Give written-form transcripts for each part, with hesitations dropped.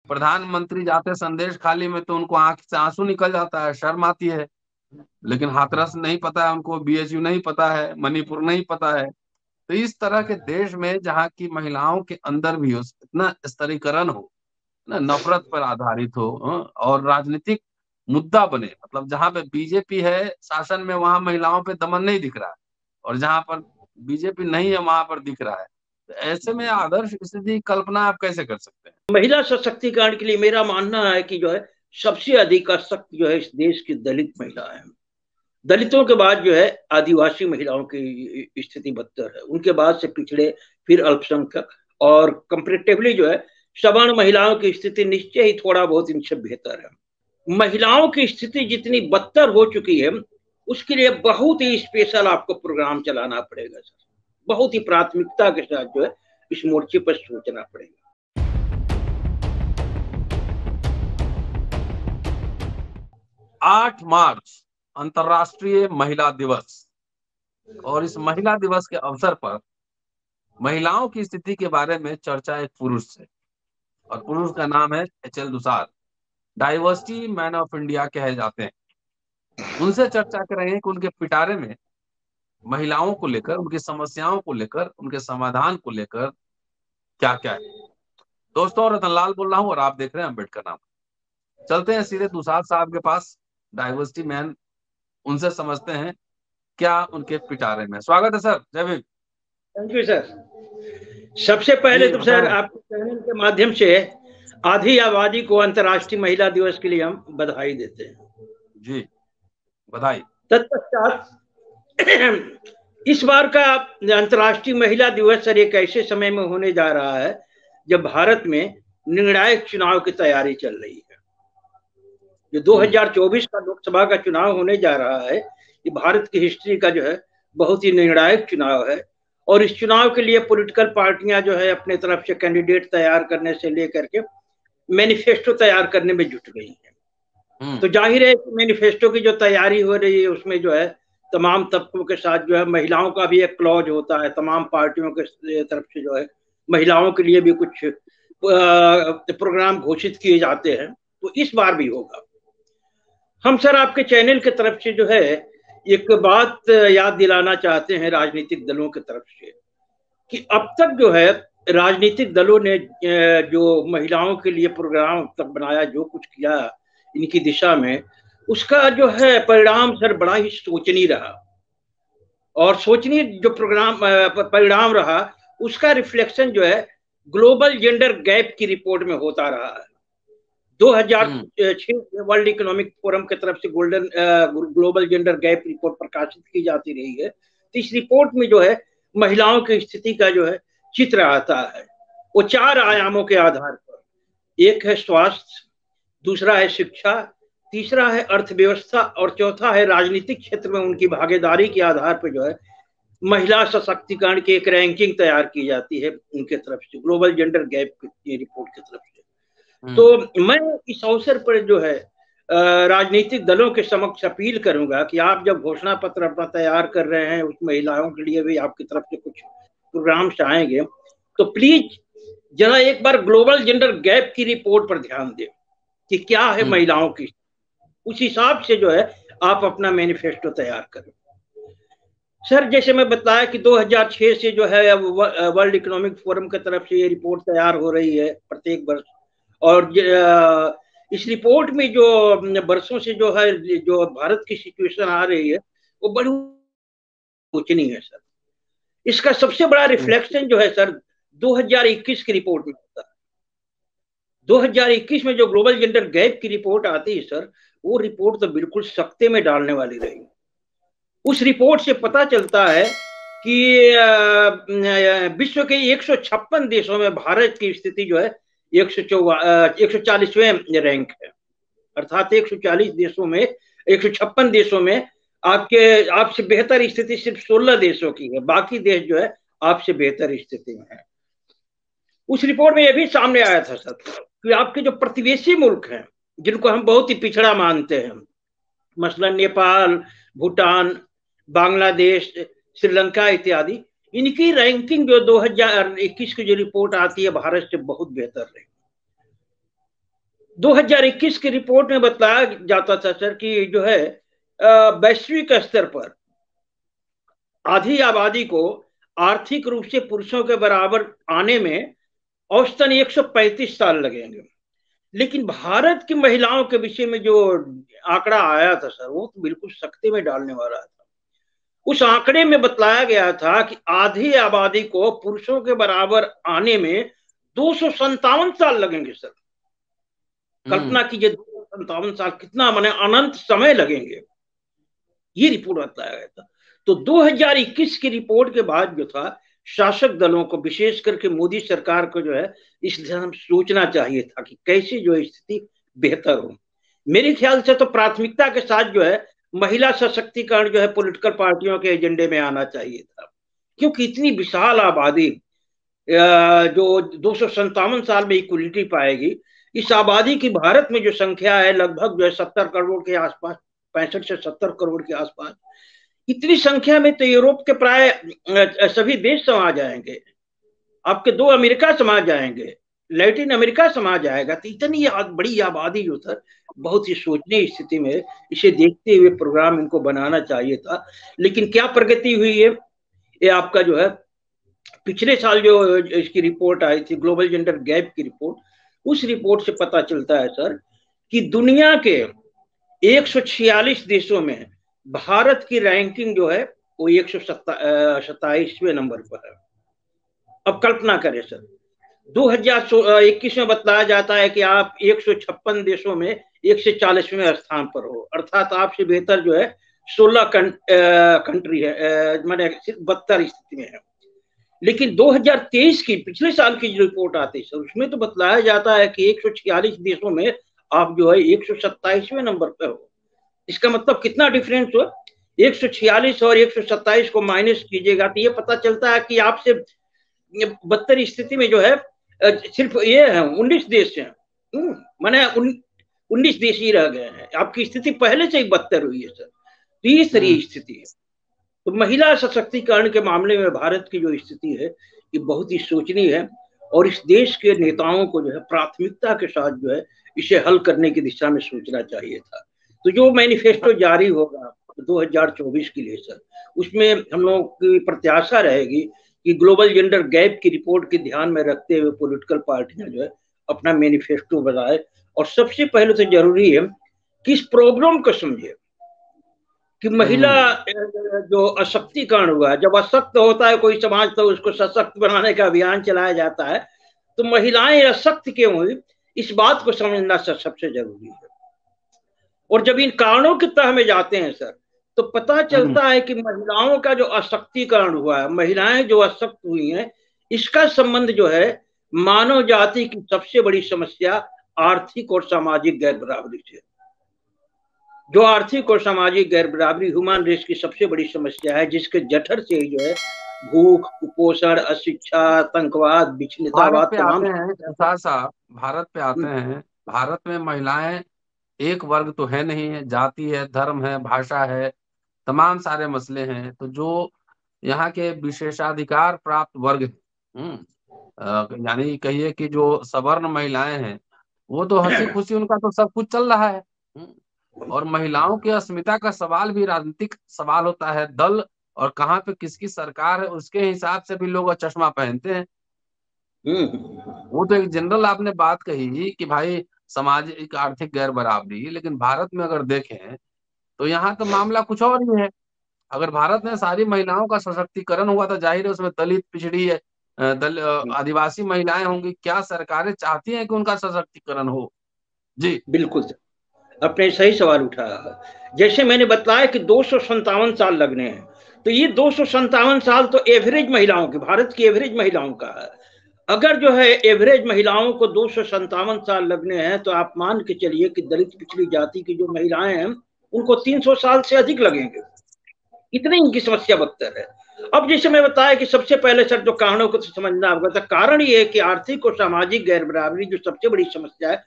प्रधानमंत्री जाते संदेश खाली में तो उनको आंख से आंसू निकल जाता है, शर्म आती है। लेकिन हाथरस नहीं पता है उनको, बीएचयू नहीं पता है, मणिपुर नहीं पता है। तो इस तरह के देश में जहाँ की महिलाओं के अंदर भी हो इतना स्तरीकरण हो, ना नफरत पर आधारित हो, और राजनीतिक मुद्दा बने, मतलब जहां पे बीजेपी है शासन में वहां महिलाओं पे दमन नहीं दिख रहा है, और जहां पर बीजेपी नहीं है वहां पर दिख रहा है। तो ऐसे में आदर्श स्थिति की कल्पना आप कैसे कर सकते हैं? महिला सशक्तिकरण के लिए मेरा मानना है कि जो है सबसे अधिक सशक्त जो है इस देश की दलित महिला है। दलितों के बाद जो है आदिवासी महिलाओं की स्थिति बदतर है, उनके बाद से पिछड़े, फिर अल्पसंख्यक, और कंपेरेटिवली जो है सवर्ण महिलाओं की स्थिति निश्चय ही थोड़ा बहुत इनसे बेहतर है। महिलाओं की स्थिति जितनी बदतर हो चुकी है उसके लिए बहुत ही स्पेशल आपको प्रोग्राम चलाना पड़ेगा सर, बहुत ही प्राथमिकता के साथ जो है इस मोर्चे पर सोचना पड़ेगा। 8 मार्च अंतर्राष्ट्रीय महिला दिवस, और इस महिला दिवस के अवसर पर महिलाओं की स्थिति के बारे में चर्चा एक पुरुष से, और पुरुष का नाम है H L. Dusar, diversity man of India कहे जाते हैं। उनसे चर्चा करेंगे कि उनके पिटारे में महिलाओं को लेकर, उनकी समस्याओं को लेकर, उनके समाधान को लेकर क्या क्या है। दोस्तों, रतनलाल बोल रहा हूँ और आप देख रहे हैं अम्बेडकर नाम। चलते हैं सीधे दुसार साहब के पास, डाइवर्सिटी मैन, उनसे समझते हैं क्या उनके पिटारे में। स्वागत है सर, जय भीम। Thank you sir. सबसे पहले जी तो सर बताएं। आपके चैनल के माध्यम से आधी आबादी को अंतर्राष्ट्रीय महिला दिवस के लिए हम बधाई देते हैं। जी बधाई। तत्पश्चात इस बार का अंतर्राष्ट्रीय महिला दिवस सर एक ऐसे समय में होने जा रहा है जब भारत में निर्णायक चुनाव की तैयारी चल रही है। जो 2024 का लोकसभा का चुनाव होने जा रहा है ये भारत की हिस्ट्री का जो है बहुत ही निर्णायक चुनाव है, और इस चुनाव के लिए पॉलिटिकल पार्टियां जो है अपने तरफ से कैंडिडेट तैयार करने से लेकर के मैनिफेस्टो तैयार करने में जुट गई हैं। तो जाहिर है मैनिफेस्टो की जो तैयारी हो रही है उसमें जो है तमाम तबकों के साथ जो है महिलाओं का भी एक क्लॉज होता है, तमाम पार्टियों के तरफ से जो है महिलाओं के लिए भी कुछ प्रोग्राम घोषित किए जाते हैं। तो इस बार भी होगा। हम सर आपके चैनल की तरफ से जो है एक बात याद दिलाना चाहते हैं राजनीतिक दलों की तरफ से कि अब तक जो है राजनीतिक दलों ने जो महिलाओं के लिए प्रोग्राम तक बनाया, जो कुछ किया इनकी दिशा में, उसका जो है परिणाम सर बड़ा ही सोचनीय रहा। और सोचनीय जो प्रोग्राम परिणाम रहा उसका रिफ्लेक्शन जो है ग्लोबल जेंडर गैप की रिपोर्ट में होता रहा है। 2006 वर्ल्ड इकोनॉमिक फोरम की तरफ से ग्लोबल जेंडर गैप रिपोर्ट प्रकाशित की जाती रही है। तो इस रिपोर्ट में जो है महिलाओं की स्थिति का जो है चित्र आता है, वो 4 आयामों के आधार पर। एक है स्वास्थ्य, दूसरा है शिक्षा, तीसरा है अर्थव्यवस्था, और चौथा है राजनीतिक क्षेत्र में उनकी भागीदारी के आधार पर जो है महिला सशक्तिकरण की एक रैंकिंग तैयार की जाती है उनके तरफ से, ग्लोबल जेंडर गैप की रिपोर्ट की तरफ से। तो मैं इस अवसर पर जो है राजनीतिक दलों के समक्ष अपील करूंगा कि आप जब घोषणा पत्र अपना तैयार कर रहे हैं, उस महिलाओं के लिए भी आपकी तरफ से कुछ प्रोग्राम्स आएंगे, तो प्लीज जरा एक बार ग्लोबल जेंडर गैप की रिपोर्ट पर ध्यान दें कि क्या है महिलाओं की, उस हिसाब से जो है आप अपना मैनिफेस्टो तैयार करें। सर जैसे मैं बताया कि 2006 से जो है वर्ल्ड इकोनॉमिक फोरम की तरफ से ये रिपोर्ट तैयार हो रही है प्रत्येक वर्ष, और इस रिपोर्ट में जो वर्षों से जो है जो भारत की सिचुएशन आ रही है वो बड़ी सोचनीय है सर। इसका सबसे बड़ा रिफ्लेक्शन जो है सर 2021 की रिपोर्ट में होता है। 2021 में जो ग्लोबल जेंडर गैप की रिपोर्ट आती है सर, वो रिपोर्ट तो बिल्कुल सकते में डालने वाली रही। उस रिपोर्ट से पता चलता है कि विश्व के 156 देशों में भारत की स्थिति जो है 140वें रैंक है। अर्थात 140 देशों में, 156 देशों में आपसे बेहतर स्थिति सिर्फ 16 देशों की है, बाकी देश जो है आपसे बेहतर स्थिति में है। उस रिपोर्ट में यह भी सामने आया था सर कि आपके जो प्रतिवेशी मुल्क हैं जिनको हम बहुत ही पिछड़ा मानते हैं, मसलन नेपाल, भूटान, बांग्लादेश, श्रीलंका इत्यादि, इनकी रैंकिंग जो 2021 की जो रिपोर्ट आती है भारत से बहुत बेहतर रही। 2021 की रिपोर्ट में बताया जाता था सर कि जो है वैश्विक स्तर पर आधी आबादी को आर्थिक रूप से पुरुषों के बराबर आने में औसतन 135 साल लगेंगे। लेकिन भारत की महिलाओं के विषय में जो आंकड़ा आया था सर, वो तो बिल्कुल सख्ते में डालने वाला था। उस आंकड़े में बताया गया था कि आधी आबादी को पुरुषों के बराबर आने में 257 साल लगेंगे सर। कल्पना कीजिए, 257 साल, कितना माने अनंत समय लगेंगे। ये रिपोर्ट बताया गया था। तो 2021 की रिपोर्ट के बाद जो था, शासक दलों को, विशेष करके मोदी सरकार को जो है इस दिशा में सोचना चाहिए था कि कैसे जो स्थिति बेहतर हो। मेरे ख्याल से तो प्राथमिकता के साथ जो है महिला सशक्तिकरण जो है पॉलिटिकल पार्टियों के एजेंडे में आना चाहिए था, क्योंकि इतनी विशाल आबादी जो 257 साल में इक्वलिटी पाएगी, इस आबादी की भारत में जो संख्या है लगभग जो है 70 करोड़ के आसपास, 65 से 70 करोड़ के आसपास, इतनी संख्या में तो यूरोप के प्राय सभी देश समा जाएंगे, आपके 2 अमेरिका समा जाएंगे, लैटिन अमेरिका समा जाएगा। तो इतनी बड़ी आबादी जो सर, बहुत ही सोचनीय स्थिति में इसे देखते हुए प्रोग्राम इनको बनाना चाहिए था। लेकिन क्या प्रगति हुई है, ये आपका जो है पिछले साल जो इसकी रिपोर्ट आई थी, ग्लोबल जेंडर गैप की रिपोर्ट, उस रिपोर्ट से पता चलता है सर कि दुनिया के 146 देशों में भारत की रैंकिंग जो है वो 127वें नंबर पर है। अब कल्पना करें सर, 2021 में बताया जाता है कि आप 156 देशों में 140वें स्थान पर हो, अर्थात आपसे बेहतर जो है 16 कंट्री है, माने 72 स्थिति में है। लेकिन 2023 की, पिछले साल की जो रिपोर्ट आती है सर, उसमें तो बताया जाता है कि 146 देशों में आप जो है 127वें नंबर पर हो। इसका मतलब कितना डिफरेंस हो, 146 और 127 को माइनस कीजिएगा तो ये पता चलता है कि आपसे 72 स्थिति में जो है सिर्फ ये है 19 देश हैं, माने 19 देश ही रह गए हैं। आपकी स्थिति पहले से ही 72 हुई है सर। तो ये सारी स्थिति है। तो महिला सशक्तिकरण के मामले में भारत की जो स्थिति है ये बहुत ही सोचनीय है, और इस देश के नेताओं को जो है प्राथमिकता के साथ जो है इसे हल करने की दिशा में सोचना चाहिए था। तो जो मैनिफेस्टो जारी होगा 2024 के लिए सर, उसमें हम लोग की प्रत्याशा रहेगी कि ग्लोबल जेंडर गैप की रिपोर्ट के ध्यान में रखते हुए पॉलिटिकल पार्टियां जो है अपना मैनिफेस्टो बनाए। और सबसे पहले तो जरूरी है कि इस प्रॉब्लम को समझे कि महिला जो अशक्तिकरण हुआ है, जब अशक्त होता है कोई समाज तो उसको सशक्त बनाने का अभियान चलाया जाता है, तो महिलाएं अशक्त क्यों हुई, इस बात को समझना सबसे जरूरी है। और जब इन कारणों के तह में जाते हैं सर, तो पता चलता है कि महिलाओं का जो अशक्तिकरण हुआ है, महिलाएं जो अशक्त हुई हैं, इसका संबंध जो है मानव जाति की सबसे बड़ी समस्या आर्थिक और सामाजिक गैर बराबरी से। जो आर्थिक और सामाजिक गैर बराबरी ह्यूमन रेस की सबसे बड़ी समस्या है, जिसके जठर से जो है भूख, कुपोषण, अशिक्षा, आतंकवाद, बिछनेतावाद, तमाम भारत पे आते हैं। भारत में महिलाएं एक वर्ग तो है नहीं है, जाति है, धर्म है, भाषा है, तमाम सारे मसले हैं। तो जो यहाँ के विशेषाधिकार प्राप्त वर्ग है, यानी कहिए कि जो सवर्ण महिलाएं हैं, वो तो हंसी खुशी उनका तो सब कुछ चल रहा है। और महिलाओं की अस्मिता का सवाल भी राजनीतिक सवाल होता है। दल और कहाँ पे किसकी सरकार है उसके हिसाब से भी लोग चश्मा पहनते हैं। वो तो एक जनरल आपने बात कही कि भाई सामाजिक आर्थिक गैर बराबरी, लेकिन भारत में अगर देखें तो यहाँ तो मामला कुछ और ही है। अगर भारत में सारी महिलाओं का सशक्तिकरण हुआ तो जाहिर है उसमें दलित, पिछड़ी, आदिवासी महिलाएं होंगी। क्या सरकारें चाहती हैं कि उनका सशक्तिकरण हो? जी बिल्कुल सर, आपने सही सवाल उठाया। जैसे मैंने बताया कि 257 साल लगने हैं, तो ये 257 साल तो एवरेज महिलाओं की, भारत की एवरेज महिलाओं का है। अगर जो है एवरेज महिलाओं को 257 साल लगने हैं, तो आप मान के चलिए कि दलित पिछड़ी जाति की जो महिलाएं हैं उनको 300 साल से अधिक लगेंगे। इतनी इनकी समस्या बदतर है। अब जैसे मैं बताया कि सबसे पहले सर जो कारणों को समझना होगा, तो कारण ये है कि आर्थिक और सामाजिक गैर बराबरी जो सबसे बड़ी समस्या है,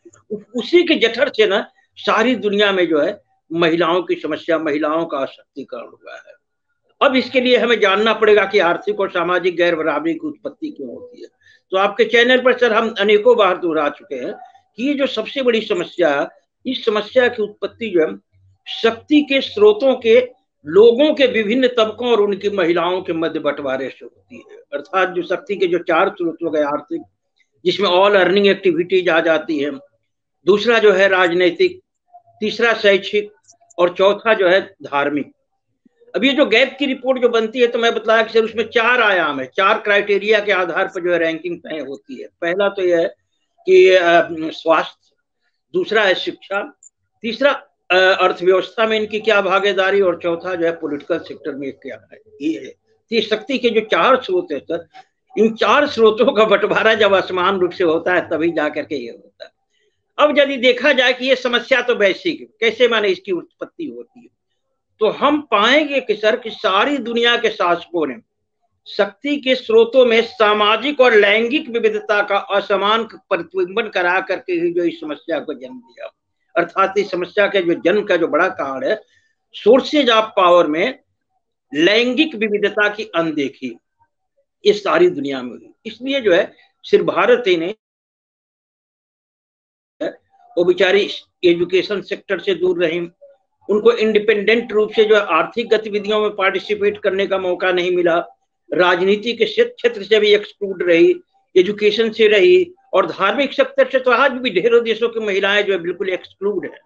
उसी के जठर से ना सारी दुनिया में जो है महिलाओं की समस्या, महिलाओं का अशक्तिकरण हुआ है। अब इसके लिए हमें जानना पड़ेगा कि आर्थिक और सामाजिक गैर बराबरी की उत्पत्ति क्यों होती है। तो आपके चैनल पर सर हम अनेकों बार दोहरा चुके हैं कि ये जो सबसे बड़ी समस्या है, इस समस्या की उत्पत्ति जो है शक्ति के स्रोतों के लोगों के विभिन्न तबकों और उनकी महिलाओं के मध्य बंटवारे से होती है। अर्थात जो शक्ति के जो 4 स्रोत हो गए, आर्थिक, जिसमें ऑल अर्निंग एक्टिविटीज आ जाती है, दूसरा जो है राजनीतिक, तीसरा शैक्षिक, और चौथा जो है धार्मिक। अब ये जो गैप की रिपोर्ट जो बनती है, तो मैं बताया कि सर उसमें 4 आयाम है, 4 क्राइटेरिया के आधार पर जो है रैंकिंग तय होती है। पहला तो यह है कि स्वास्थ्य, दूसरा है शिक्षा, तीसरा अर्थव्यवस्था में इनकी क्या भागीदारी, और चौथा जो है पॉलिटिकल सेक्टर में क्या है। ये है ये शक्ति के जो 4 स्रोत है सर, इन 4 स्रोतों का बंटवारा जब असमान रूप से होता है तभी जाकर के ये होता है। अब यदि देखा जाए कि ये समस्या तो वैश्विक है, कैसे माने इसकी उत्पत्ति होती है, तो हम पाएंगे कि सर कि सारी दुनिया के शासकों ने शक्ति के स्रोतों में सामाजिक और लैंगिक विविधता का असमान प्रतिबिंबन करा करके ही जो इस समस्या को जन्म दिया। अर्थात इस समस्या के जो जन्म का जो बड़ा कारण है सोर्सेज ऑफ पावर में लैंगिक विविधता की अनदेखी, इस सारी दुनिया में हुई। इसलिए जो है सिर्फ भारत ही नहीं, वो बेचारी एजुकेशन सेक्टर से दूर रही, उनको इंडिपेंडेंट रूप से जो आर्थिक गतिविधियों में पार्टिसिपेट करने का मौका नहीं मिला, राजनीति के क्षेत्र से भी एक्सक्लूड रही, एजुकेशन से रही, और धार्मिक सेक्टर से तो आज भी ढेरों देशों की महिलाएं जो है बिल्कुल एक्सक्लूड है।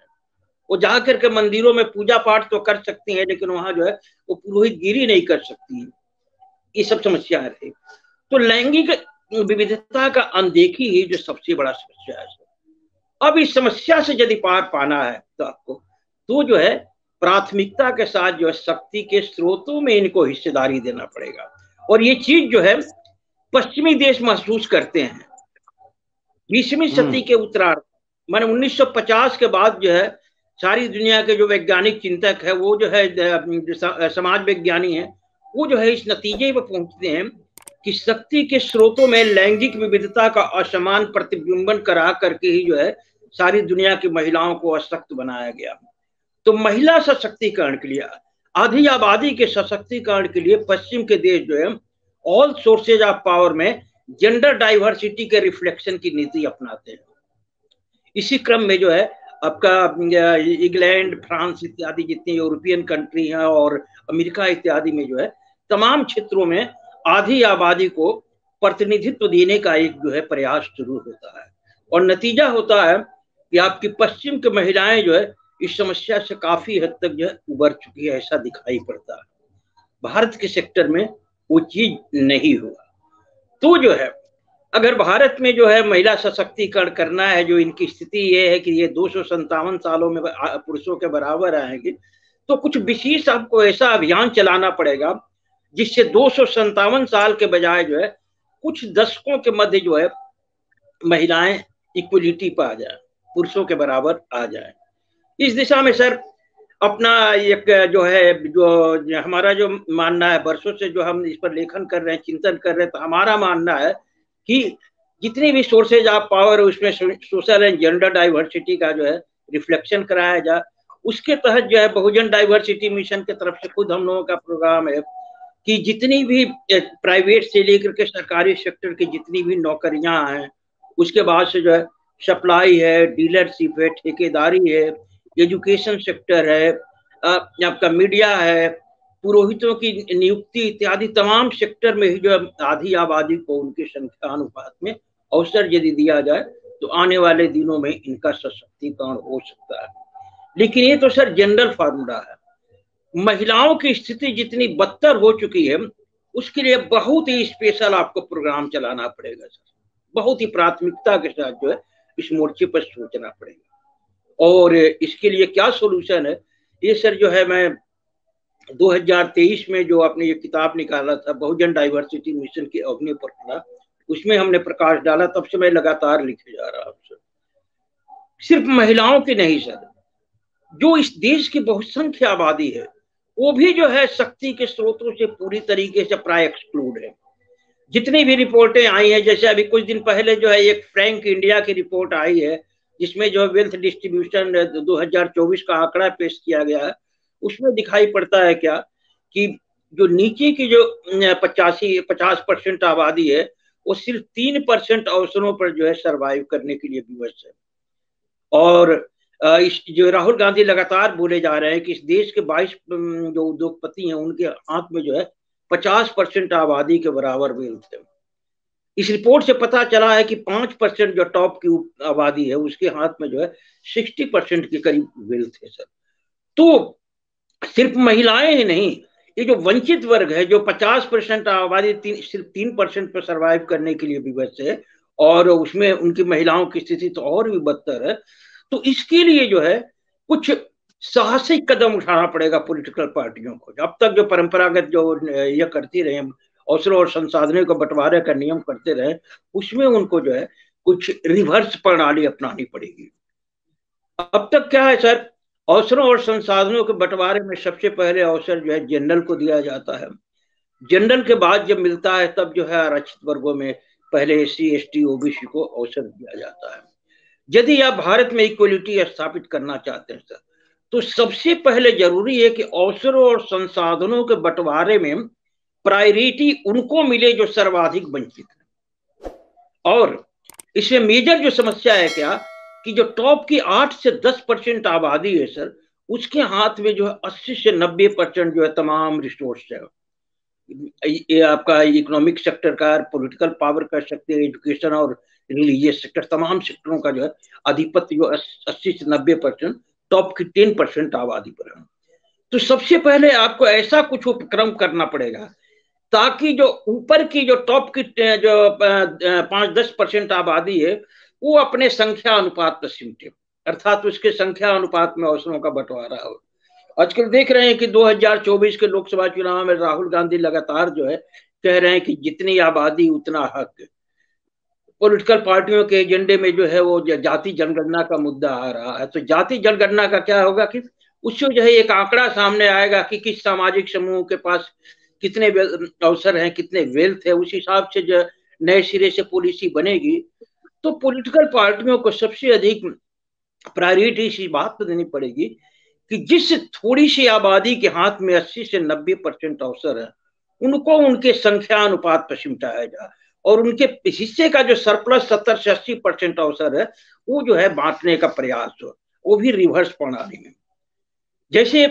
वो जाकर के मंदिरों में पूजा पाठ तो कर सकती हैं, लेकिन वहां जो है वो पुरोहितगिरी नहीं कर सकती है। ये सब समस्याएं रही। तो लैंगिक विविधता का अनदेखी ही जो सबसे बड़ा समस्या है। अब इस समस्या से यदि पार पाना है तो आपको तो जो है प्राथमिकता के साथ जो है शक्ति के स्रोतों में इनको हिस्सेदारी देना पड़ेगा। और ये चीज जो है पश्चिमी देश महसूस करते हैं। 20वीं सदी के उत्तरार्ध माने 1950 के बाद जो है सारी दुनिया के जो वैज्ञानिक चिंतक है, वो जो है समाज विज्ञानी है, वो जो है इस नतीजे पर पहुंचते हैं कि शक्ति के स्रोतों में लैंगिक विविधता का असमान प्रतिबिंबन करा करके ही जो है सारी दुनिया की महिलाओं को अशक्त बनाया गया। तो महिला सशक्तिकरण के लिए, आधी आबादी के सशक्तिकरण के लिए पश्चिम के देश जो है ऑल सोर्सेज ऑफ पावर में जेंडर डाइवर्सिटी के रिफ्लेक्शन की नीति अपनाते हैं। इसी क्रम में जो है आपका इंग्लैंड, फ्रांस इत्यादि जितनी यूरोपियन कंट्री हैं और अमेरिका इत्यादि में जो है तमाम क्षेत्रों में आधी आबादी को प्रतिनिधित्व देने का एक जो है प्रयास शुरू होता है। और नतीजा होता है कि आपकी पश्चिम की महिलाएं जो है इस समस्या से काफी हद तक जो है उबर चुकी है, ऐसा दिखाई पड़ता है। भारत के सेक्टर में वो चीज नहीं हुआ। तो जो है अगर भारत में जो है महिला सशक्तिकरण करना है, जो इनकी स्थिति ये है कि ये 257 सालों में पुरुषों के बराबर आएंगे, तो कुछ विशेष आपको ऐसा अभियान चलाना पड़ेगा जिससे 257 साल के बजाय जो है कुछ दशकों के मध्य जो है महिलाएं इक्वलिटी पर आ जाए, पुरुषों के बराबर आ जाए। इस दिशा में सर अपना एक जो है जो हमारा जो मानना है, वर्षों से जो हम इस पर लेखन कर रहे हैं, चिंतन कर रहे हैं, तो हमारा मानना है कि जितनी भी सोर्सेज ऑफ पावर उसमें सोशल एंड जेंडर डाइवर्सिटी का जो है रिफ्लेक्शन कराया जाए। उसके तहत जो है बहुजन डाइवर्सिटी मिशन की तरफ से खुद हम लोगों का प्रोग्राम है कि जितनी भी प्राइवेट से लेकर के सरकारी सेक्टर की जितनी भी नौकरियां हैं, उसके बाद से जो है सप्लाई है, डीलरशिप है, ठेकेदारी है, एजुकेशन सेक्टर है, आपका मीडिया है, पुरोहितों की नियुक्ति इत्यादि तमाम सेक्टर में ही जो है आधी आबादी को उनके संख्या अनुपात में अवसर यदि दिया जाए तो आने वाले दिनों में इनका सशक्तिकरण हो सकता है। लेकिन ये तो सर जनरल फार्मूला है। महिलाओं की स्थिति जितनी बदतर हो चुकी है उसके लिए बहुत ही स्पेशल आपको प्रोग्राम चलाना पड़ेगा सर, बहुत ही प्राथमिकता के साथ जो है इस मोर्चे पर सोचना पड़ेगा। और इसके लिए क्या सोल्यूशन है, ये सर जो है मैं 2023 में जो आपने ये किताब निकाला था बहुजन डाइवर्सिटी मिशन की अग्नि पर, उसमें हमने प्रकाश डाला, तब से मैं लगातार लिखे जा रहा हूं सर। सिर्फ महिलाओं की नहीं सर, जो इस देश की बहुसंख्य आबादी है वो भी जो है शक्ति के स्रोतों से पूरी तरीके से प्राय एक्सक्लूड है। जितनी भी रिपोर्टें आई हैं, जैसे अभी कुछ दिन पहले जो है एक फ्रैंक इंडिया की रिपोर्ट आई है जिसमें जो वेल्थ डिस्ट्रीब्यूशन 2024 का आंकड़ा पेश किया गया है, उसमें दिखाई पड़ता है क्या कि जो नीचे की जो 50% आबादी है वो सिर्फ 3% अवसरों पर जो है सरवाइव करने के लिए विवश है। और इस जो राहुल गांधी लगातार बोले जा रहे हैं कि इस देश के 22 जो उद्योगपति हैं उनके हाथ में जो है 50% आबादी के बराबर वेल्थ है। इस रिपोर्ट से पता चला है कि 5% जो टॉप की आबादी है उसके हाथ में जो है 60% के करीब वेल्थ है सर। तो सिर्फ महिलाएं ही नहीं, ये जो वंचित वर्ग है जो 50% आबादी सिर्फ 3% पर सर्वाइव करने के लिए विवश है, और उसमें उनकी महिलाओं की स्थिति तो और भी बदतर है। तो इसके लिए जो है कुछ साहसिक कदम उठाना पड़ेगा पॉलिटिकल पार्टियों को। अब तक जो परंपरागत जो ये करती रहे, अवसरों और संसाधनों को बंटवारे का नियम करते रहे, उसमें उनको जो है कुछ रिवर्स प्रणाली अपनानी पड़ेगी। अब तक क्या है सर, अवसरों और संसाधनों के बंटवारे में सबसे पहले अवसर जो है जनरल को दिया जाता है। जनरल के बाद जब मिलता है तब जो है आरक्षित वर्गों में पहले SC ST OBC को अवसर दिया जाता है। यदि आप भारत में इक्वलिटी स्थापित करना चाहते हैं सर, तो सबसे पहले जरूरी है कि अवसरों और संसाधनों के बंटवारे में प्रायोरिटी उनको मिले जो सर्वाधिक वंचित है। और इसमें मेजर जो समस्या है क्या कि जो टॉप की 8 से 10% आबादी है सर, उसके हाथ में जो है 80 से 90% जो है तमाम रिसोर्स है। ये आपका इकोनॉमिक सेक्टर का, पॉलिटिकल पावर का सेक्टर, एजुकेशन और रिलीजियस सेक्टर, तमाम सेक्टरों का जो है आधिपत्य जो 80 से 90% टॉप की 10% आबादी पर है। तो सबसे पहले आपको ऐसा कुछ उपक्रम करना पड़ेगा ताकि जो ऊपर की जो टॉप की जो 5-10% आबादी है वो अपने संख्या अनुपात पर सिमटे, अर्थात उसके संख्या अनुपात में अवसरों का बंटवारा हो। आजकल देख रहे हैं कि 2024 के लोकसभा चुनाव में राहुल गांधी लगातार जो है कह रहे हैं कि जितनी आबादी उतना हक। पॉलिटिकल पार्टियों के एजेंडे में जो है वो जाति जनगणना का मुद्दा आ रहा है। तो जाति जनगणना का क्या होगा कि उससे जो है एक आंकड़ा सामने आएगा कि किस सामाजिक समूह के पास कितने अवसर हैं, कितने वेल्थ है, उस हिसाब से जो नए सिरे से पॉलिसी बनेगी। तो पॉलिटिकल पार्टियों को सबसे अधिक प्रायोरिटी इसी बात पर देनी पड़ेगी कि जिस थोड़ी सी आबादी के हाथ में 80 से 90% अवसर है उनको उनके संख्या अनुपात पर सिमटाया जाए, और उनके हिस्से का जो सरप्लस 70 से 80% अवसर है वो जो है बांटने का प्रयास हो, वो भी रिवर्स प्रणाली में। जैसे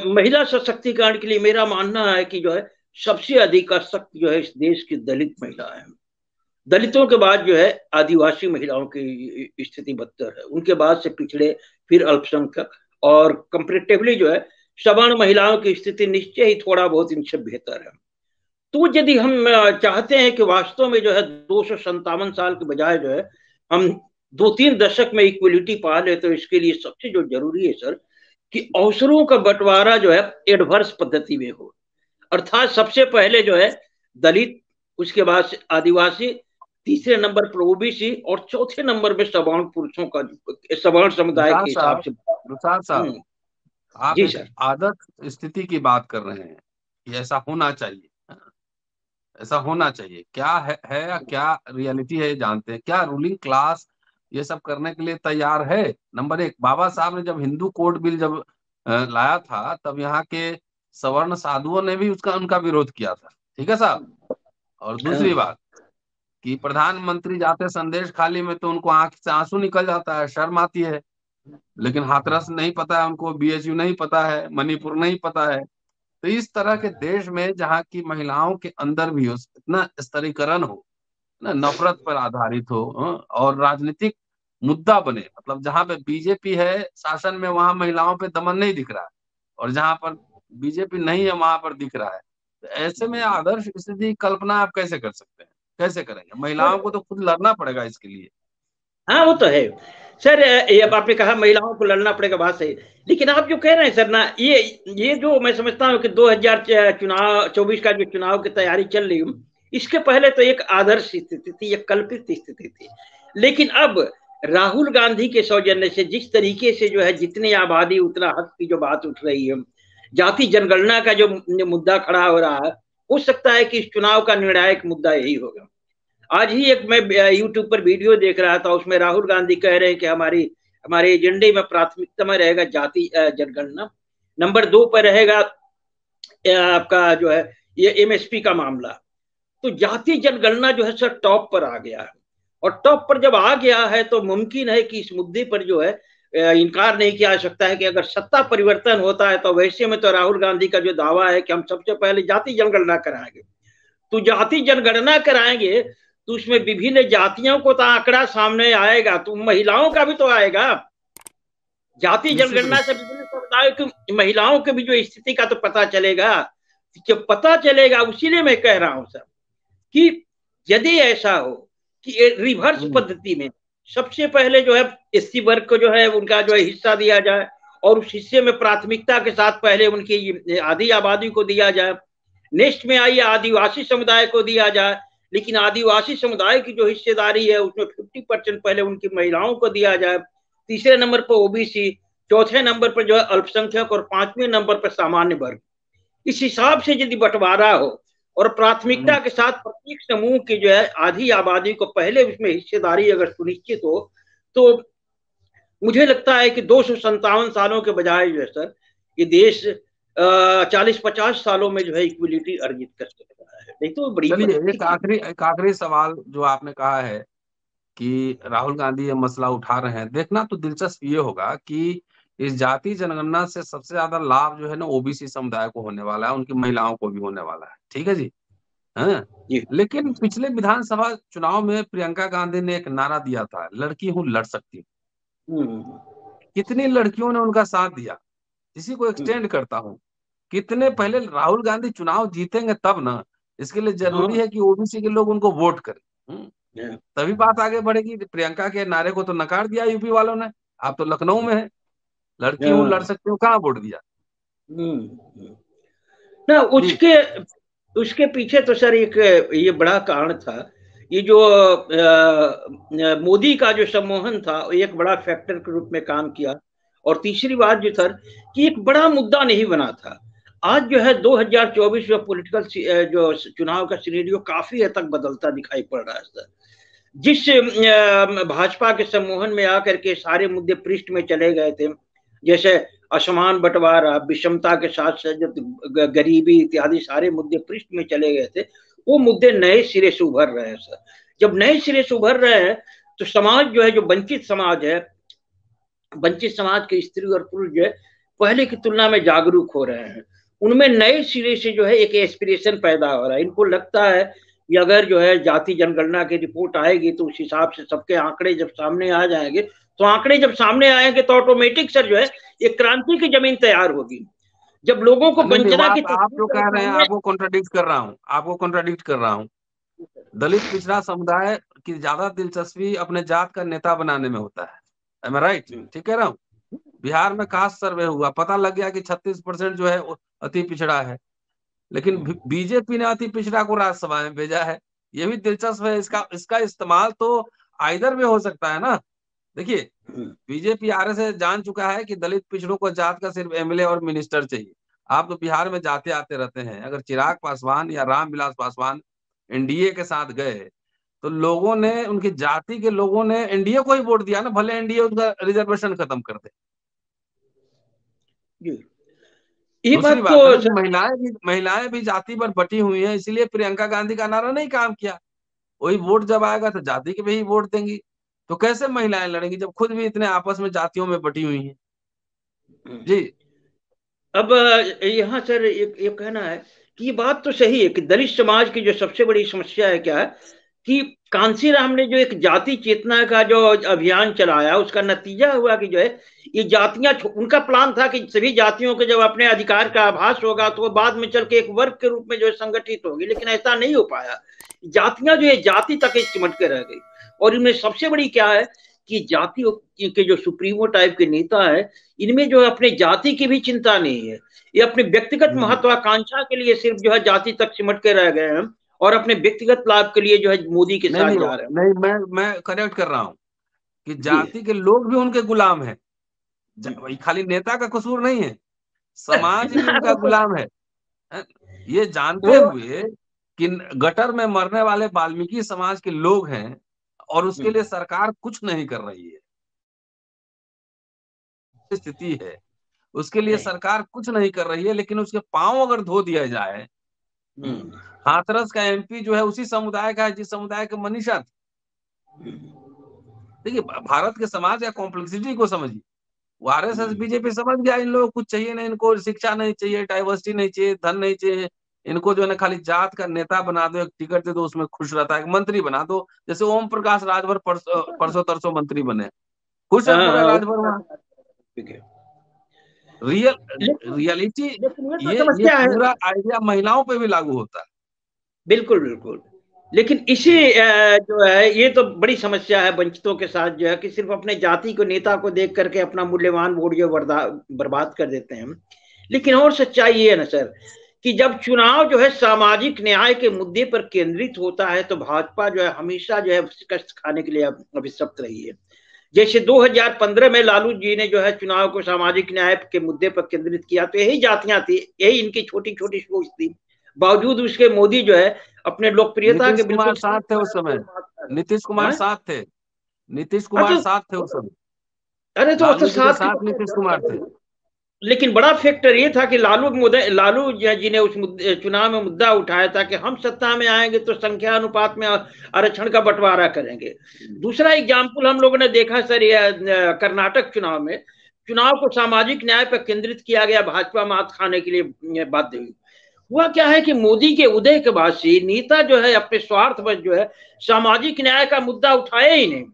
महिला सशक्तिकरण के लिए मेरा मानना है कि जो है सबसे अधिक सशक्त जो है इस देश की दलित महिला है। दलितों के बाद जो है आदिवासी महिलाओं की स्थिति बदतर है, उनके बाद से पिछड़े, फिर अल्पसंख्यक, और कंपेरेटिवली जो है सवर्ण महिलाओं की स्थिति निश्चय ही थोड़ा बहुत इनसे बेहतर है। तो यदि हम चाहते हैं कि वास्तव में जो है 257 साल के बजाय जो है हम 2-3 दशक में इक्वलिटी पा ले, तो इसके लिए सबसे जो जरूरी है सर कि अवसरों का बंटवारा जो है एडवर्स पद्धति में हो, अर्थात सबसे पहले जो है दलित, उसके बाद आदिवासी, तीसरे नंबर पर OBC, और चौथे नंबर पे सवर्ण पुरुषों का, सवर्ण समुदाय के हिसाब से। रुसार साहब, आप जी एक सर। आदर्श स्थिति की बात कर रहे हैं कि ऐसा होना चाहिए, ऐसा होना चाहिए, क्या है या क्या रियलिटी है जानते हैं क्या? रूलिंग क्लास ये सब करने के लिए तैयार है? नंबर एक, बाबा साहब ने जब हिंदू कोड बिल जब लाया था तब यहाँ के सवर्ण साधुओं ने भी उसका उनका विरोध किया था, ठीक है साहब। और दूसरी बात कि प्रधानमंत्री जाते संदेश खाली में तो उनको आंख से आंसू निकल जाता है, शर्म आती है, लेकिन हाथरस नहीं पता है उनको, BHU नहीं पता है, मणिपुर नहीं पता है। तो इस तरह के देश में जहाँ की महिलाओं के अंदर भी हो इतना स्तरीकरण हो, ना नफरत पर आधारित हो, और राजनीतिक मुद्दा बने, मतलब जहां पे बीजेपी है शासन में वहां महिलाओं पे दमन नहीं दिख रहा है, और जहां पर बीजेपी नहीं है वहां पर दिख रहा है। तो ऐसे में आदर्श स्थिति की कल्पना आप कैसे कर सकते हैं? कैसे करेंगे? महिलाओं को तो खुद लड़ना पड़ेगा इसके लिए। हाँ वो तो है सर, ये अब आपने कहा महिलाओं को लड़ना पड़ेगा, बात सही, लेकिन आप जो कह रहे हैं सर ना, ये जो मैं समझता हूँ कि 2024 का जो चुनाव की तैयारी चल रही है, इसके पहले तो एक आदर्श स्थिति थी, एक कल्पित स्थिति थी। लेकिन अब राहुल गांधी के सौजन्य से जिस तरीके से जो है जितनी आबादी उतना हक की जो बात उठ रही है, जाति जनगणना का जो मुद्दा खड़ा हो रहा है, हो सकता है कि इस चुनाव का निर्णायक मुद्दा यही होगा। आज ही एक मैं यूट्यूब पर वीडियो देख रहा था, उसमें राहुल गांधी कह रहे हैं कि हमारे एजेंडे में प्राथमिकता में रहेगा जाति जनगणना, नंबर 2 पर रहेगा आपका जो है ये MSP का मामला। तो जाति जनगणना जो है सर टॉप पर आ गया है, और टॉप पर जब आ गया है तो मुमकिन है कि इस मुद्दे पर जो है इनकार नहीं किया जा सकता है कि अगर सत्ता परिवर्तन होता है तो वैसे में तो राहुल गांधी का जो दावा है कि हम सबसे पहले जाति जनगणना कराएंगे, तो जाति जनगणना कराएंगे तो उसमें विभिन्न जातियों को तो आंकड़ा सामने आएगा, तो महिलाओं का भी तो आएगा। जाति निश्चित जनगणना रूप से विभिन्न समुदायों की महिलाओं के भी जो स्थिति का तो पता चलेगा। जब पता चलेगा, उसीलिए मैं कह रहा हूं सर कि यदि ऐसा हो कि रिवर्स से। पद्धति में सबसे पहले जो है एससी वर्ग को जो है उनका जो है हिस्सा दिया जाए, और उस हिस्से में प्राथमिकता के साथ पहले उनकी आधी आबादी को दिया जाए, नेक्स्ट में आइए आदिवासी समुदाय को दिया जाए, लेकिन आदिवासी समुदाय की जो हिस्सेदारी है उसमें 50% पहले उनकी महिलाओं को दिया जाए, तीसरे नंबर पर ओबीसी, चौथे नंबर पर जो है अल्पसंख्यक, और पांचवें नंबर पर सामान्य वर्ग। इस हिसाब से यदि बंटवारा हो और प्राथमिकता के साथ प्रत्येक समूह की जो है आधी आबादी को पहले उसमें हिस्सेदारी अगर सुनिश्चित हो, तो मुझे लगता है कि 257 सालों के बजाय जो है सर ये देश 40-50 सालों में जो है इक्वलिटी अर्जित कर सकता है। नहीं तो बड़ी चलिए पद्धति की। एक आखिरी सवाल जो आपने कहा है कि राहुल गांधी ये मसला उठा रहे हैं, देखना तो दिलचस्प ये होगा कि इस जाति जनगणना से सबसे ज्यादा लाभ जो है ना ओबीसी समुदाय को होने वाला है, उनकी महिलाओं को भी होने वाला है। ठीक है जी। हाँ। जी। लेकिन पिछले विधानसभा चुनाव में प्रियंका गांधी ने एक नारा दिया था, लड़की हूं लड़ सकती हूँ। हम्म। कितनी लड़कियों ने उनका साथ दिया। इसी को हम्म। एक्सटेंड करता हूँ, कितने पहले राहुल गांधी चुनाव जीतेंगे तब ना, इसके लिए जरूरी हाँ। है कि ओबीसी के लोग उनको वोट करें। हाँ। तभी बात आगे बढ़ेगी। प्रियंका के नारे को तो नकार दिया यूपी वालों ने। आप तो लखनऊ में है, लड़की हूँ लड़ हाँ। सकती हूँ, कहाँ वोट दिया ना जी। उसके उसके पीछे तो सर एक ये बड़ा कारण था। ये जो मोदी का जो सम्मोहन था एक बड़ा फैक्टर के रूप में काम किया। और तीसरी बात जो सर कि एक बड़ा मुद्दा नहीं बना था। आज जो है 2024 में पॉलिटिकल जो चुनाव का सिनेरियो काफी हद तक बदलता दिखाई पड़ रहा है सर। जिस भाजपा के सम्मोहन में आकर के सारे मुद्दे पृष्ठ में चले गए थे, जैसे असमान बंटवारा, विषमता के साथ साथ जो गरीबी इत्यादि सारे मुद्दे पृष्ठ में चले गए थे, वो मुद्दे नए सिरे से उभर रहे हैं सर। जब नए सिरे से उभर रहे हैं तो समाज जो है, जो वंचित समाज है, वंचित समाज के स्त्री और पुरुष जो है पहले की तुलना में जागरूक हो रहे हैं। उनमें नए सिरे से जो है एक एस्पिरेशन पैदा हो रहा है। इनको लगता है कि अगर जो है जाति जनगणना की रिपोर्ट आएगी तो उस हिसाब से सबके आंकड़े जब सामने आ जाएंगे, तो आंकड़े जब सामने आएंगे तो ऑटोमेटिक सर जो है एक क्रांति की जमीन तैयार होगी। जब लोगों को नहीं नहीं, वंचना की बात आप तस्वीर जो जब कह रहे हैं सामने। आपको कॉन्ट्राडिक्ट कर रहा हूँ, आपको कॉन्ट्राडिक्ट कर रहा हूँ। दलित पिछड़ा समुदाय की ज्यादा दिलचस्पी अपने जात का नेता बनाने में होता है। एम आई राइट? ठीक कह रहा हूँ। बिहार में कास्ट सर्वे हुआ, पता लग गया कि 36% जो है वो अति पिछड़ा है, लेकिन बीजेपी ने अति पिछड़ा को राज्यसभा में भेजा है। ये भी दिलचस्प है। इसका इसका इस्तेमाल तो आइदर में हो सकता है ना। देखिए, बीजेपी आरएसएस जान चुका है कि दलित पिछड़ों को जात का सिर्फ एमएलए और मिनिस्टर चाहिए। आप तो बिहार में जाते आते रहते हैं, अगर चिराग पासवान या रामविलास पासवान एनडीए के साथ गए तो लोगों ने, उनकी जाति के लोगों ने एनडीए को ही वोट दिया ना, भले एनडीए उनका रिजर्वेशन खत्म कर दे। ये दूसरी बात बात है तो ना कि महिलाएं भी जाति पर बटी हुई हैं, इसलिए प्रियंका गांधी का नारा नहीं काम किया। वही वोट जब आएगा तो जाति के भी ही वोट देंगी। तो कैसे महिलाएं लड़ेंगी जब खुद भी इतने आपस में जातियों में बटी हुई हैं। जी। अब यहाँ सर एक कहना है कि ये बात तो सही है कि दलित समाज की जो सबसे बड़ी समस्या है क्या है कि कांसीराम ने जो एक जाति चेतना का जो अभियान चलाया, उसका नतीजा हुआ कि जो है ये जातियां, उनका प्लान था कि सभी जातियों के जब अपने अधिकार का आभास होगा तो वो बाद में चल के एक वर्ग के रूप में जो है संगठित होगी, लेकिन ऐसा नहीं हो पाया। जातियां जो है जाति तक ही सिमट के रह गई। और इनमें सबसे बड़ी क्या है कि जाति के जो सुप्रीमो टाइप के नेता है, इनमें जो है अपने जाति की भी चिंता नहीं है। ये अपने व्यक्तिगत महत्वाकांक्षा के लिए सिर्फ जो है जाति तक सिमट के रह गए हैं, और अपने व्यक्तिगत लाभ के लिए जो है मोदी के नहीं साथ नहीं जा रहे हैं। नहीं, मैं करेक्ट कर रहा हूँ कि जी। जाति के लोग भी उनके गुलाम हैं। वही खाली नेता का कसूर नहीं है, समाज भी उनका गुलाम है। हैं? ये जानते वो हुए कि गटर में मरने वाले वाल्मीकि समाज के लोग हैं और उसके लिए सरकार कुछ नहीं कर रही है, स्थिति है उसके लिए नहीं। सरकार कुछ नहीं कर रही है, लेकिन उसके पांव अगर धो दिया जाए। हम्म। हाथरस का एमपी जो है उसी समुदाय का है जिस समुदाय के मनीषा थे। देखिए, भारत के समाज या कॉम्प्लेक्सिटी को समझिए। वो आरएसएस बीजेपी समझ गया इन लोगों को कुछ चाहिए नहीं, इनको शिक्षा नहीं चाहिए, डाइवर्सिटी नहीं चाहिए, धन नहीं चाहिए, इनको जो है ना खाली जात का नेता बना दो, एक टिकट दे दो, उसमें खुश रहता है, एक मंत्री बना दो, जैसे ओम प्रकाश राजभर परसों तरसों मंत्री बने, खुश है हाँ पूरा हाँ, वो राजभर वहां। ठीक है। लेकिन रियलिटी लेकिन ये तो ये समस्या है। पूरा आइडिया महिलाओं पे भी लागू होता है। बिल्कुल बिल्कुल। लेकिन इसी जो है, ये तो बड़ी समस्या है वंचितों के साथ जो है, कि सिर्फ अपने जाति को, नेता को देख करके अपना मूल्यवान वोट जो बर्बाद कर देते हैं। लेकिन और सच्चाई ये है ना सर, कि जब चुनाव जो है सामाजिक न्याय के मुद्दे पर केंद्रित होता है, तो भाजपा जो है हमेशा जो है शिकस्त खाने के लिए अभिशप्त रही है। जैसे 2015 में लालू जी ने जो है चुनाव को सामाजिक न्याय के मुद्दे पर केंद्रित किया, तो यही जातियां थी, यही इनकी छोटी छोटी सोच थी। बावजूद उसके मोदी जो है अपने लोकप्रियता के नीतीश कुमार बिल्कुल साथ थे उस समय, नीतीश कुमार हाँ? साथ थे, नीतीश कुमार अच्छा, साथ थे उस समय, अरे तो लालू जी के साथ की साथ नीतीश कुमार थे। लेकिन बड़ा फैक्टर ये था कि लालू जी ने उस चुनाव में मुद्दा उठाया था कि हम सत्ता में आएंगे तो संख्या अनुपात में आरक्षण का बंटवारा करेंगे। दूसरा एग्जाम्पल हम लोगों ने देखा सर, ये कर्नाटक चुनाव में चुनाव को सामाजिक न्याय पर केंद्रित किया गया, भाजपा मात खाने के लिए बाध्य हुई। हुआ क्या है कि मोदी के उदय के बाद से नेता जो है अपने स्वार्थ पर जो है सामाजिक न्याय का मुद्दा उठाया ही नहीं।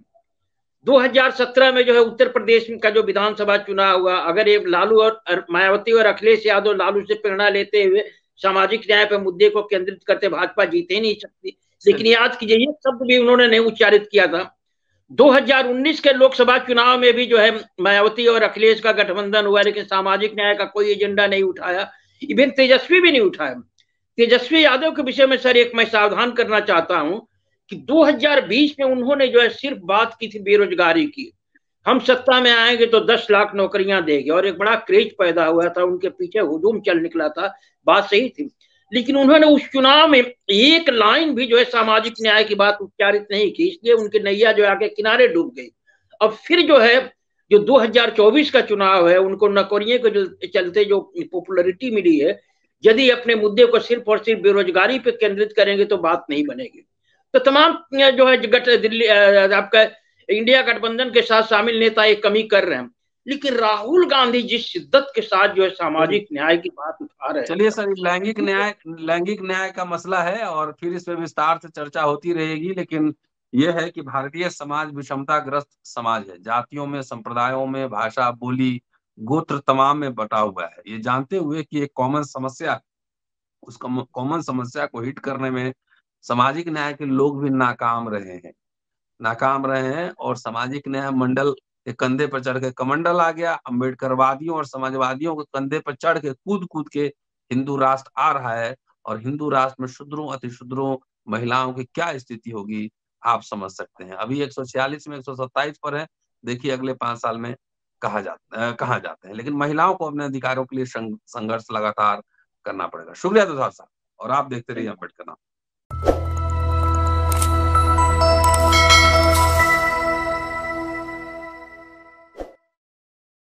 2017 में जो है उत्तर प्रदेश का जो विधानसभा चुनाव हुआ, अगर ये लालू और मायावती और अखिलेश यादव लालू से प्रेरणा लेते हुए सामाजिक न्याय पर मुद्दे को केंद्रित करते, भाजपा जीते ही नहीं सकती। लेकिन याद कीजिए, ये शब्द भी उन्होंने नहीं उच्चारित किया था। 2019 के लोकसभा चुनाव में भी जो है मायावती और अखिलेश का गठबंधन हुआ, लेकिन सामाजिक न्याय का कोई एजेंडा नहीं उठाया। इवन तेजस्वी भी नहीं उठाया। तेजस्वी यादव के विषय में सर एक मैं सावधान करना चाहता हूं, कि 2020 में उन्होंने जो है सिर्फ बात की थी बेरोजगारी की, हम सत्ता में आएंगे तो 10 लाख नौकरियां देंगे, और एक बड़ा क्रेज पैदा हुआ था, उनके पीछे हुजूम चल निकला था। बात सही थी। लेकिन उन्होंने उस चुनाव में एक लाइन भी जो है सामाजिक न्याय की बात उच्चारित नहीं की, इसलिए उनकी नैया जो आगे किनारे डूब गई। अब फिर जो है, जो 2024 का चुनाव है, उनको नौकरियों के चलते जो पॉपुलरिटी मिली है, यदि अपने मुद्दे को सिर्फ और सिर्फ बेरोजगारी पे केंद्रित करेंगे तो बात नहीं बनेगी। तो तमाम जो है दिल्ली आपका इंडिया गठबंधन के साथ शामिल नेता एक कमी कर रहे हैं। लेकिन राहुल गांधी जिस शिद्दत के साथ जो है सामाजिक न्याय की बात उठा रहे हैं, चलिए सर, लैंगिक न्याय का मसला है और फिर इस पे विस्तार से चर्चा होती रहेगी, लेकिन यह है कि भारतीय समाज विषमताग्रस्त समाज है, जातियों में, संप्रदायों में, भाषा, बोली, गोत्र तमाम में बटा हुआ है। ये जानते हुए कि एक कॉमन समस्या, उस कॉमन समस्या को हिट करने में सामाजिक न्याय के लोग भी नाकाम रहे हैं और सामाजिक न्याय मंडल के कंधे पर चढ़ के कमंडल आ गया। अम्बेडकरवादियों और समाजवादियों के कंधे पर चढ़ के कूद कूद के हिंदू राष्ट्र आ रहा है, और हिंदू राष्ट्र में शुद्रों, अतिशुद्रों, महिलाओं की क्या स्थिति होगी आप समझ सकते हैं। अभी 146 में 127 पर है, देखिए अगले 5 साल में कहाँ जाते हैं। लेकिन महिलाओं को अपने अधिकारों के लिए संघर्ष लगातार करना पड़ेगा। शुक्रिया तुषार साहब, और आप देखते रहिए अम्बेडकर नाथ।